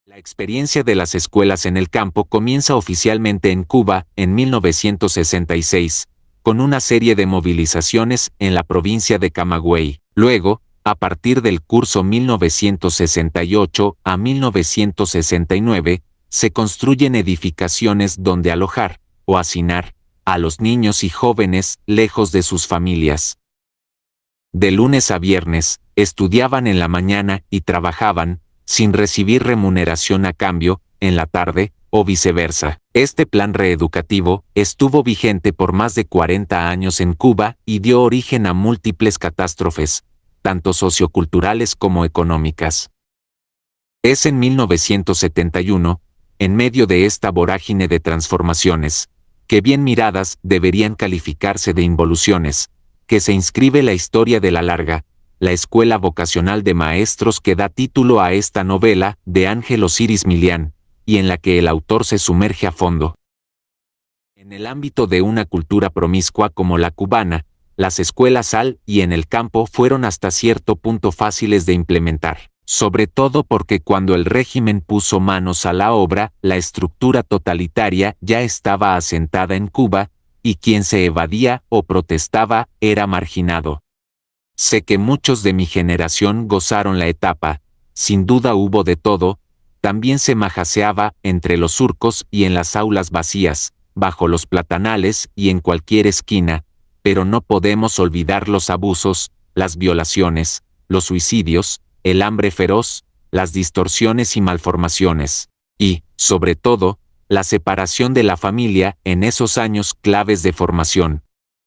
La experiencia de las escuelas en el campo comienza oficialmente en Cuba en 1966, con una serie de movilizaciones en la provincia de Camagüey. Luego, a partir del curso 1968 a 1969, se construyen edificaciones donde alojar, o hacinar, a los niños y jóvenes lejos de sus familias. De lunes a viernes, estudiaban en la mañana y trabajaban, sin recibir remuneración a cambio, en la tarde, o viceversa. Este plan reeducativo estuvo vigente por más de 40 años en Cuba y dio origen a múltiples catástrofes, tanto socioculturales como económicas. Es en 1971, en medio de esta vorágine de transformaciones, que bien miradas deberían calificarse de involuciones, que se inscribe la historia de La Larga, la escuela vocacional de maestros que da título a esta novela de Ángel Osiris Milián, y en la que el autor se sumerge a fondo. En el ámbito de una cultura promiscua como la cubana, las escuelas al y en el campo fueron hasta cierto punto fáciles de implementar, sobre todo porque cuando el régimen puso manos a la obra, la estructura totalitaria ya estaba asentada en Cuba, y quien se evadía o protestaba era marginado. Sé que muchos de mi generación gozaron la etapa, sin duda hubo de todo, también se majaseaba entre los surcos y en las aulas vacías, bajo los platanales y en cualquier esquina, pero no podemos olvidar los abusos, las violaciones, los suicidios, el hambre feroz, las distorsiones y malformaciones, y, sobre todo, la separación de la familia en esos años claves de formación.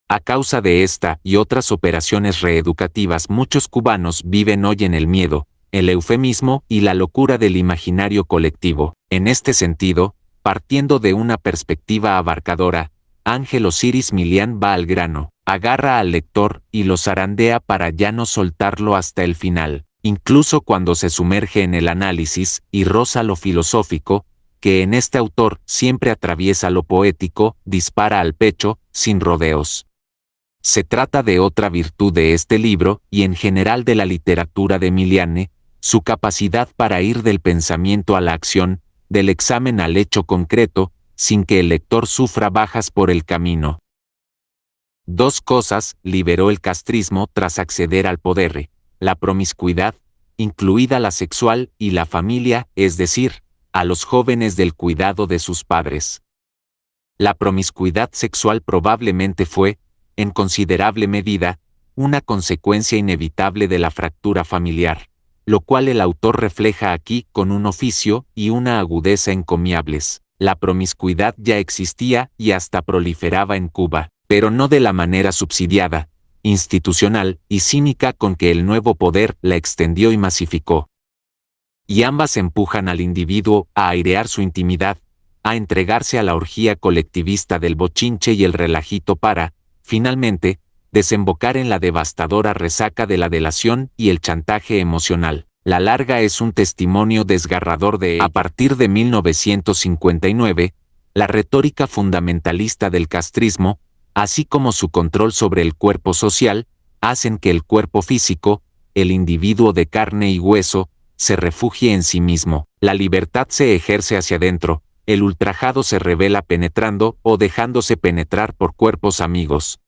A causa de esta y otras operaciones reeducativas, muchos cubanos viven hoy en el miedo, el eufemismo y la locura del imaginario colectivo. En este sentido, partiendo de una perspectiva abarcadora, Ángel Osiris Milián va al grano, agarra al lector y lo zarandea para ya no soltarlo hasta el final, incluso cuando se sumerge en el análisis y roza lo filosófico, que en este autor siempre atraviesa lo poético, dispara al pecho, sin rodeos. Se trata de otra virtud de este libro y en general de la literatura de Milián, su capacidad para ir del pensamiento a la acción, del examen al hecho concreto, sin que el lector sufra bajas por el camino. Dos cosas liberó el castrismo tras acceder al poder: la promiscuidad, incluida la sexual, y la familia, es decir, a los jóvenes del cuidado de sus padres. La promiscuidad sexual probablemente fue, en considerable medida, una consecuencia inevitable de la fractura familiar, lo cual el autor refleja aquí con un oficio y una agudeza encomiables. La promiscuidad ya existía y hasta proliferaba en Cuba, pero no de la manera subsidiada, institucional y cínica con que el nuevo poder la extendió y masificó. Y ambas empujan al individuo a airear su intimidad, a entregarse a la orgía colectivista del bochinche y el relajito para, finalmente, desembocar en la devastadora resaca de la delación y el chantaje emocional. La Larga es un testimonio desgarrador de ello. A partir de 1959, la retórica fundamentalista del castrismo, así como su control sobre el cuerpo social, hacen que el cuerpo físico, el individuo de carne y hueso, se refugie en sí mismo. La libertad se ejerce hacia adentro, el ultrajado se revela penetrando o dejándose penetrar por cuerpos amigos.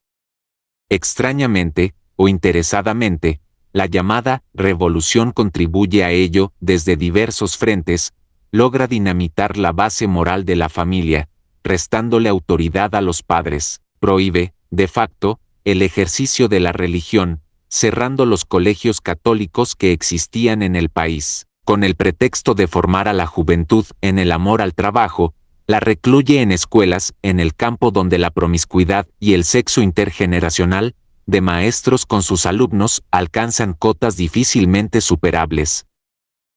Extrañamente, o interesadamente, la llamada revolución contribuye a ello desde diversos frentes, logra dinamitar la base moral de la familia, restándole autoridad a los padres, prohíbe, de facto, el ejercicio de la religión, cerrando los colegios católicos que existían en el país. Con el pretexto de formar a la juventud en el amor al trabajo, la recluye en escuelas, en el campo donde la promiscuidad y el sexo intergeneracional, de maestros con sus alumnos, alcanzan cotas difícilmente superables.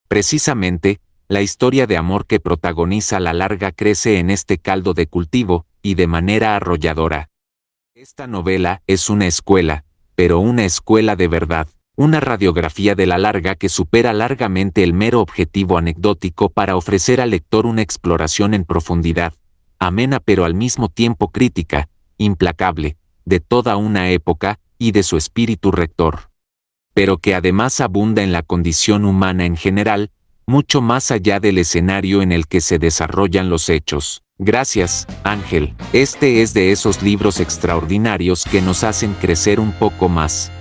Precisamente, la historia de amor que protagoniza La Larga crece en este caldo de cultivo, y de manera arrolladora. Esta novela es una escuela, pero una escuela de verdad. Una radiografía de La Larga que supera largamente el mero objetivo anecdótico para ofrecer al lector una exploración en profundidad, amena pero al mismo tiempo crítica, implacable, de toda una época y de su espíritu rector. Pero que además abunda en la condición humana en general, mucho más allá del escenario en el que se desarrollan los hechos. Gracias, Ángel. Este es de esos libros extraordinarios que nos hacen crecer un poco más.